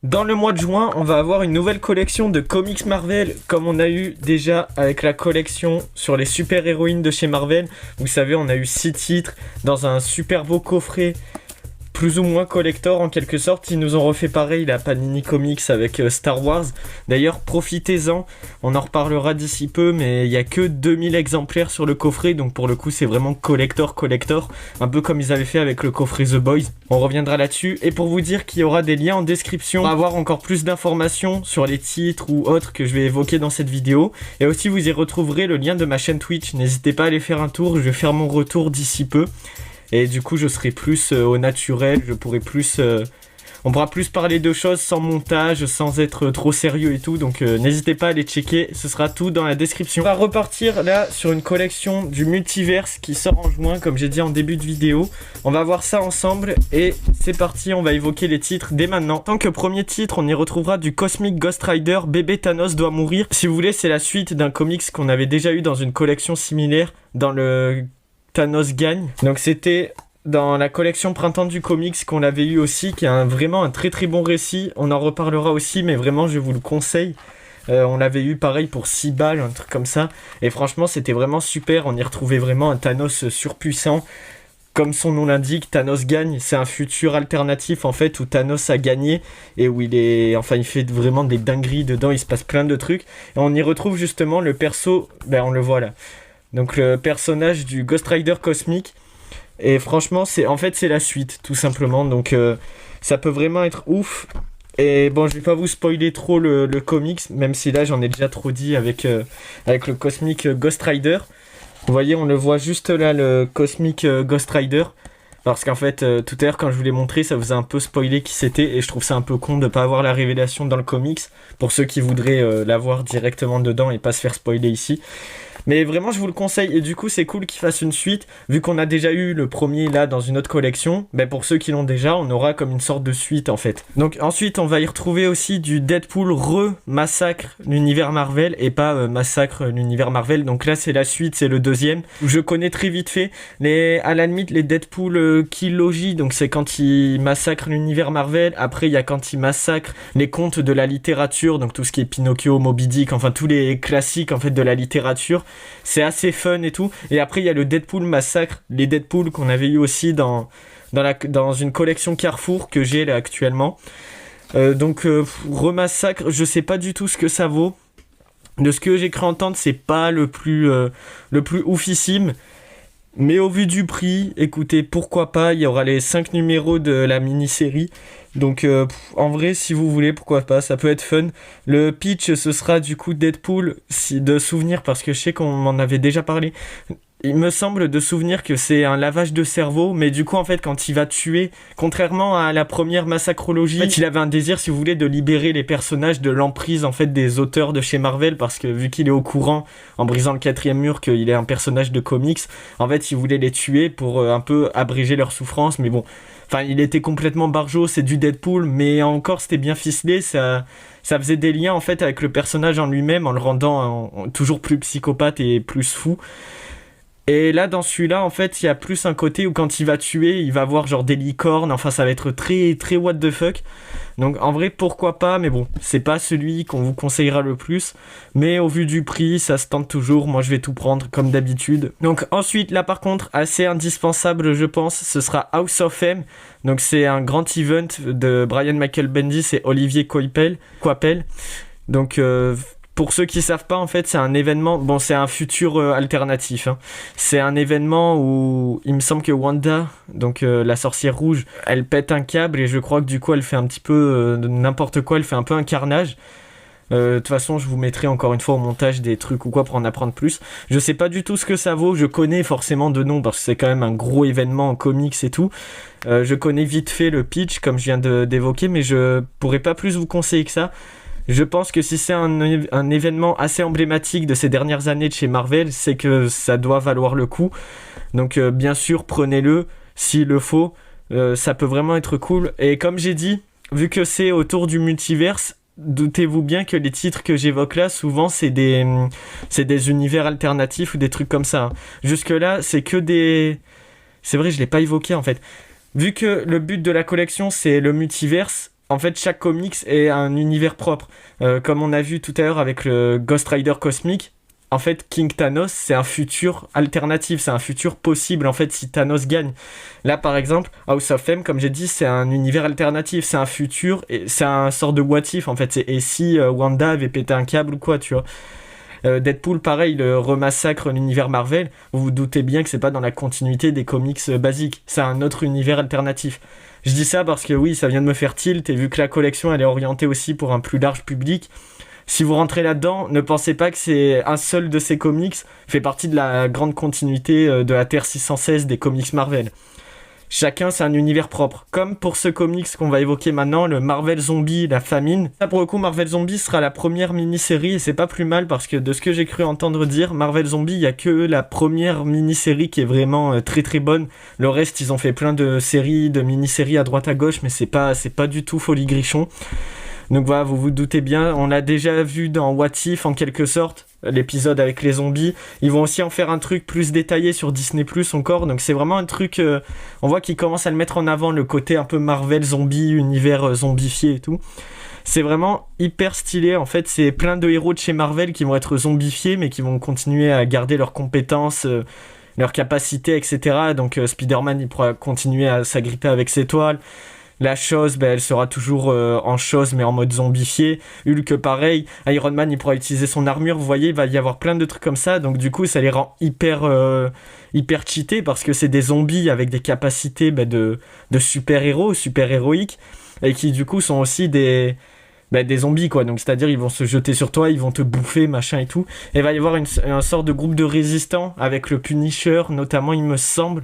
Dans le mois de juin, on va avoir une nouvelle collection de comics Marvel, comme on a eu déjà avec la collection sur les super-héroïnes de chez Marvel. Vous savez, on a eu 6 titres dans un super beau coffret, plus ou moins collector en quelque sorte. Ils nous ont refait pareil la Panini Comics avec Star Wars. D'ailleurs, profitez-en, on en reparlera d'ici peu, mais il n'y a que 2000 exemplaires sur le coffret, donc pour le coup c'est vraiment collector, un peu comme ils avaient fait avec le coffret The Boys. On reviendra là-dessus, et pour vous dire qu'il y aura des liens en description pour avoir encore plus d'informations sur les titres ou autres que je vais évoquer dans cette vidéo. Et aussi vous y retrouverez le lien de ma chaîne Twitch, n'hésitez pas à aller faire un tour, je vais faire mon retour d'ici peu. Et du coup, je serai plus au naturel, je pourrai plus... on pourra plus parler de choses sans montage, sans être trop sérieux et tout. Donc n'hésitez pas à aller checker, ce sera tout dans la description. On va repartir là sur une collection du Multiverse qui sort en juin, comme j'ai dit en début de vidéo. On va voir ça ensemble et c'est parti, on va évoquer les titres dès maintenant. Tant que premier titre, on y retrouvera du Cosmic Ghost Rider, Bébé Thanos doit mourir. Si vous voulez, c'est la suite d'un comics qu'on avait déjà eu dans une collection similaire, dans le... Thanos gagne. Donc c'était dans la collection Printemps du Comics qu'on l'avait eu aussi, qui est vraiment un très très bon récit. On en reparlera aussi, mais vraiment je vous le conseille. On l'avait eu pareil pour 6 balles, un truc comme ça. Et franchement c'était vraiment super, on y retrouvait vraiment un Thanos surpuissant. Comme son nom l'indique, Thanos gagne, c'est un futur alternatif en fait où Thanos a gagné et où il fait vraiment des dingueries dedans, il se passe plein de trucs. Et on y retrouve justement le perso, on le voit là. Donc le personnage du Ghost Rider cosmique. Et franchement, c'est la suite, tout simplement. Donc ça peut vraiment être ouf. Et bon, je vais pas vous spoiler trop le comics, même si là j'en ai déjà trop dit avec le Cosmic Ghost Rider. Vous voyez, on le voit juste là, le Cosmic Ghost Rider. Parce qu'en fait, tout à l'heure, quand je vous l'ai montré, ça vous a un peu spoilé qui c'était. Et je trouve ça un peu con de pas avoir la révélation dans le comics. Pour ceux qui voudraient la voir directement dedans et pas se faire spoiler ici. Mais vraiment, je vous le conseille. Et du coup, c'est cool qu'il fasse une suite. Vu qu'on a déjà eu le premier là dans une autre collection, pour ceux qui l'ont déjà, on aura comme une sorte de suite en fait. Donc ensuite, on va y retrouver aussi du Deadpool Massacre l'univers Marvel et pas Massacre l'univers Marvel. Donc là, c'est la suite, c'est le deuxième. Je connais très vite fait à la limite les Deadpool Kilogy. Donc c'est quand il massacre l'univers Marvel. Après, il y a quand il massacre les contes de la littérature. Donc tout ce qui est Pinocchio, Moby Dick, enfin tous les classiques en fait de la littérature. C'est assez fun et tout. Et après, il y a le Deadpool Massacre, les Deadpool qu'on avait eu aussi dans une collection Carrefour que j'ai là actuellement. Remassacre, je sais pas du tout ce que ça vaut. De ce que j'ai cru entendre, c'est pas le plus oufissime. Mais au vu du prix, écoutez, pourquoi pas, il y aura les 5 numéros de la mini-série. Donc en vrai, si vous voulez, pourquoi pas, ça peut être fun. Le pitch, ce sera du coup Deadpool, de souvenir, parce que je sais qu'on m'en avait déjà parlé. Il me semble de souvenir que c'est un lavage de cerveau, mais du coup en fait quand il va tuer, contrairement à la première massacrologie, en fait, il avait un désir, si vous voulez, de libérer les personnages de l'emprise en fait des auteurs de chez Marvel, parce que vu qu'il est au courant, en brisant le 4e mur, qu'il est un personnage de comics, en fait il voulait les tuer pour un peu abréger leur souffrance, mais bon, enfin il était complètement barjot, c'est du Deadpool, mais encore c'était bien ficelé, ça faisait des liens en fait avec le personnage en lui-même, en le rendant toujours plus psychopathe et plus fou. Et là, dans celui-là, en fait, il y a plus un côté où quand il va tuer, il va avoir genre des licornes. Enfin, ça va être très, très what the fuck. Donc, en vrai, pourquoi pas. Mais bon, c'est pas celui qu'on vous conseillera le plus. Mais au vu du prix, ça se tente toujours. Moi, je vais tout prendre comme d'habitude. Donc, ensuite, là, par contre, assez indispensable, je pense, ce sera House of M. Donc, c'est un grand event de Brian Michael Bendis et Olivier Coipel. Donc... pour ceux qui savent pas, en fait, c'est un événement... c'est un futur alternatif. Hein. C'est un événement où il me semble que Wanda, donc la sorcière rouge, elle pète un câble et je crois que du coup, elle fait un petit peu n'importe quoi. Elle fait un peu un carnage. De toute façon, je vous mettrai encore une fois au montage des trucs ou quoi pour en apprendre plus. Je sais pas du tout ce que ça vaut. Je connais forcément de nom parce que c'est quand même un gros événement en comics et tout. Je connais vite fait le pitch, comme je viens d'évoquer, mais je pourrais pas plus vous conseiller que ça. Je pense que si c'est un événement assez emblématique de ces dernières années de chez Marvel, c'est que ça doit valoir le coup. Donc bien sûr, prenez-le s'il le faut. Ça peut vraiment être cool. Et comme j'ai dit, vu que c'est autour du multiverse, doutez-vous bien que les titres que j'évoque là, souvent, c'est des univers alternatifs ou des trucs comme ça. Hein. Jusque-là, c'est que des... C'est vrai, je l'ai pas évoqué en fait. Vu que le but de la collection, c'est le multiverse, en fait, chaque comics est un univers propre. Comme on a vu tout à l'heure avec le Ghost Rider Cosmic, en fait, King Thanos, c'est un futur alternatif, c'est un futur possible, en fait, si Thanos gagne. Là, par exemple, House of M, comme j'ai dit, c'est un univers alternatif, c'est un futur, et c'est un sort de what if, en fait. Et si Wanda avait pété un câble ou quoi, tu vois. Deadpool, pareil, le remassacre l'univers Marvel, vous vous doutez bien que c'est pas dans la continuité des comics basiques, c'est un autre univers alternatif. Je dis ça parce que oui, ça vient de me faire tilt, et vu que la collection, elle est orientée aussi pour un plus large public, si vous rentrez là-dedans, ne pensez pas que c'est un seul de ces comics fait partie de la grande continuité de la Terre 616 des comics Marvel. Chacun, c'est un univers propre. Comme pour ce comics qu'on va évoquer maintenant, le Marvel Zombie, la famine. Ça, pour le coup, Marvel Zombie sera la première mini-série, et c'est pas plus mal parce que de ce que j'ai cru entendre dire, Marvel Zombie, il y a que la première mini-série qui est vraiment très très bonne. Le reste, ils ont fait plein de séries, de mini-séries à droite à gauche, mais c'est pas du tout folie grichon. Donc voilà, vous vous doutez bien, on l'a déjà vu dans What If en quelque sorte, l'épisode avec les zombies. Ils vont aussi en faire un truc plus détaillé sur Disney Plus encore, donc c'est vraiment un truc, on voit qu'ils commencent à le mettre en avant, le côté un peu Marvel zombie, univers zombifié et tout. C'est vraiment hyper stylé, en fait c'est plein de héros de chez Marvel qui vont être zombifiés mais qui vont continuer à garder leurs compétences, leurs capacités, etc. Donc Spider-Man il pourra continuer à s'agripper avec ses toiles. La chose, elle sera toujours en chose mais en mode zombifié. Hulk pareil, Iron Man il pourra utiliser son armure, vous voyez, il va y avoir plein de trucs comme ça, donc du coup ça les rend hyper cheatés parce que c'est des zombies avec des capacités de super-héros, super-héroïques, et qui du coup sont aussi des zombies quoi, donc c'est-à-dire ils vont se jeter sur toi, ils vont te bouffer, machin et tout. Et il va y avoir un sort de groupe de résistants avec le Punisher notamment il me semble.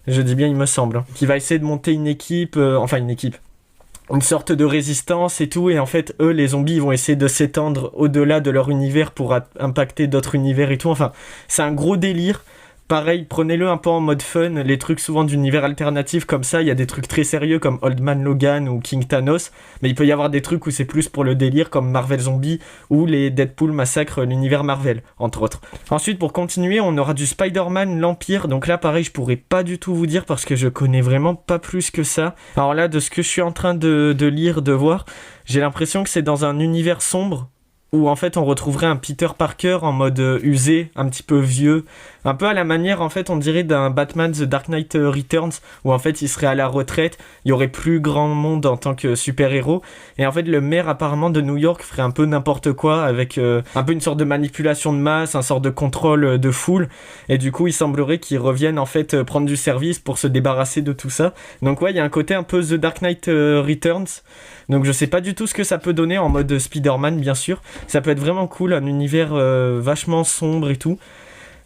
Je dis bien il me semble, qui va essayer de monter une équipe, une sorte de résistance et tout, et en fait eux les zombies ils vont essayer de s'étendre au-delà de leur univers pour impacter d'autres univers et tout, enfin c'est un gros délire. Pareil, prenez-le un peu en mode fun, les trucs souvent d'univers alternatif comme ça, il y a des trucs très sérieux comme Old Man Logan ou King Thanos, mais il peut y avoir des trucs où c'est plus pour le délire comme Marvel Zombie ou les Deadpool massacrent l'univers Marvel, entre autres. Ensuite, pour continuer, on aura du Spider-Man l'Empire, donc là pareil, je pourrais pas du tout vous dire parce que je connais vraiment pas plus que ça. Alors là, de ce que je suis en train de lire, de voir, j'ai l'impression que c'est dans un univers sombre, où en fait on retrouverait un Peter Parker en mode usé, un petit peu vieux, un peu à la manière en fait on dirait d'un Batman The Dark Knight Returns, où en fait il serait à la retraite, il y aurait plus grand monde en tant que super-héros, et en fait le maire apparemment de New York ferait un peu n'importe quoi avec un peu une sorte de manipulation de masse, un sort de contrôle de foule, et du coup il semblerait qu'ils reviennent en fait prendre du service pour se débarrasser de tout ça. Donc ouais, il y a un côté un peu The Dark Knight Returns, donc je sais pas du tout ce que ça peut donner en mode Spider-Man bien sûr. Ça peut être vraiment cool, un univers vachement sombre et tout.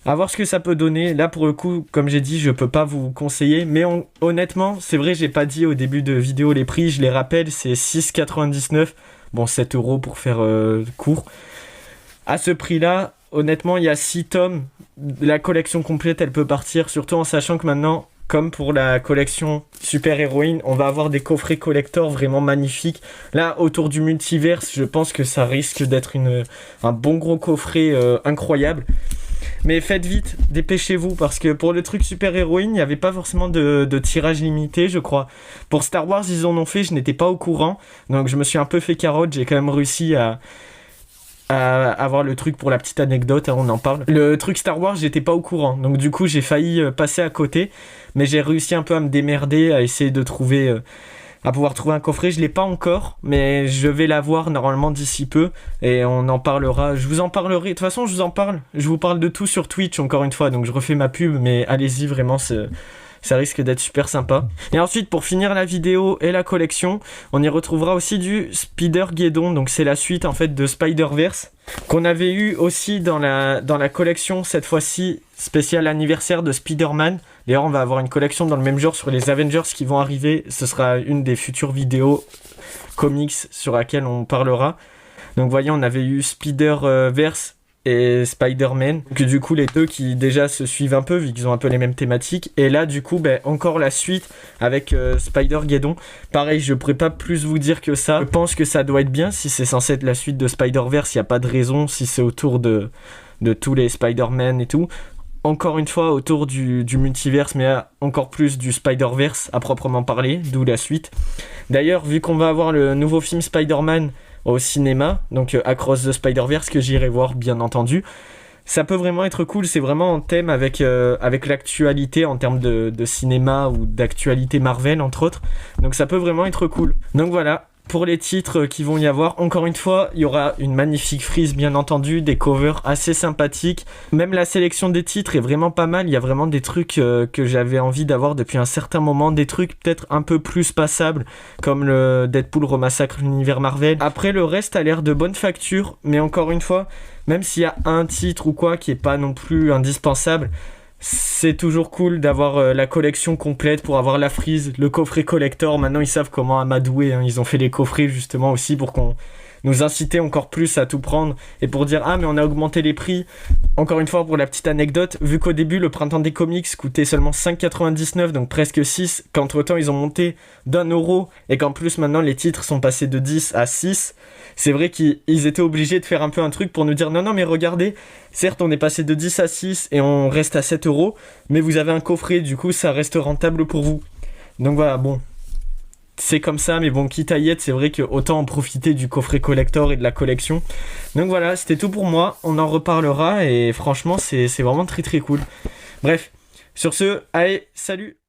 À voir ce que ça peut donner. Là, pour le coup, comme j'ai dit, je peux pas vous conseiller. Mais honnêtement, c'est vrai, j'ai pas dit au début de vidéo les prix. Je les rappelle, c'est 6,99. Bon, 7 € pour faire court. À ce prix-là, honnêtement, il y a 6 tomes. La collection complète, elle peut partir. Surtout en sachant que maintenant, comme pour la collection Super Héroïne, on va avoir des coffrets collector vraiment magnifiques. Là, autour du multiverse, je pense que ça risque d'être un bon gros coffret incroyable. Mais faites vite, dépêchez-vous, parce que pour le truc Super Héroïne, il n'y avait pas forcément de tirage limité, je crois. Pour Star Wars, ils en ont fait, je n'étais pas au courant. Donc je me suis un peu fait carotte, j'ai quand même réussi à avoir le truc pour la petite anecdote, hein, on en parle. Le truc Star Wars, j'étais pas au courant, donc du coup j'ai failli passer à côté, mais j'ai réussi un peu à me démerder, à essayer de trouver, à pouvoir trouver un coffret. Je l'ai pas encore, mais je vais l'avoir normalement d'ici peu, et on en parlera. Je vous en parlerai, de toute façon je vous en parle, je vous parle de tout sur Twitch encore une fois, donc je refais ma pub, mais allez-y vraiment, ça risque d'être super sympa. Et ensuite, pour finir la vidéo et la collection, on y retrouvera aussi du Spider-Geddon. Donc c'est la suite en fait de Spider-Verse qu'on avait eu aussi dans la collection, cette fois-ci spécial anniversaire de Spider-Man. D'ailleurs, on va avoir une collection dans le même genre sur les Avengers qui vont arriver. Ce sera une des futures vidéos comics sur laquelle on parlera. Donc voyez, on avait eu Spider-Verse et Spider-Man, que du coup les deux qui déjà se suivent un peu vu qu'ils ont un peu les mêmes thématiques, et là du coup encore la suite avec Spider-Geddon. Pareil, je pourrais pas plus vous dire que ça, je pense que ça doit être bien. Si c'est censé être la suite de Spider-Verse, il n'y a pas de raison, si c'est autour de tous les Spider-Man et tout. encore une fois autour du multiverse, mais encore plus du Spider-Verse à proprement parler, d'où la suite. D'ailleurs, vu qu'on va avoir le nouveau film Spider-Man au cinéma, donc Across the Spider-Verse, que j'irai voir bien entendu, ça peut vraiment être cool, c'est vraiment en thème avec l'actualité en termes de cinéma ou d'actualité Marvel entre autres, donc ça peut vraiment être cool. Donc voilà, pour les titres qui vont y avoir, encore une fois, il y aura une magnifique frise bien entendu, des covers assez sympathiques, même la sélection des titres est vraiment pas mal, il y a vraiment des trucs que j'avais envie d'avoir depuis un certain moment, des trucs peut-être un peu plus passables, comme le Deadpool remassacre l'univers Marvel. Après le reste a l'air de bonne facture, mais encore une fois, même s'il y a un titre ou quoi qui est pas non plus indispensable, c'est toujours cool d'avoir la collection complète pour avoir la frise, le coffret collector. Maintenant, ils savent comment amadouer. Hein. Ils ont fait les coffrets justement aussi pour qu'on nous inciter encore plus à tout prendre et pour dire ah mais on a augmenté les prix. Encore une fois pour la petite anecdote, vu qu'au début le printemps des comics coûtait seulement 5,99 donc presque 6, qu'entre temps ils ont monté d'1€ et qu'en plus maintenant les titres sont passés de 10 à 6, c'est vrai qu'ils étaient obligés de faire un peu un truc pour nous dire non mais regardez, certes on est passé de 10 à 6 et on reste à 7€, mais vous avez un coffret, du coup ça reste rentable pour vous. Donc voilà, bon, c'est comme ça, mais bon, quitte à y être, c'est vrai que autant en profiter du coffret collector et de la collection. Donc voilà, c'était tout pour moi, on en reparlera et franchement c'est vraiment très très cool. Bref, sur ce, allez, salut!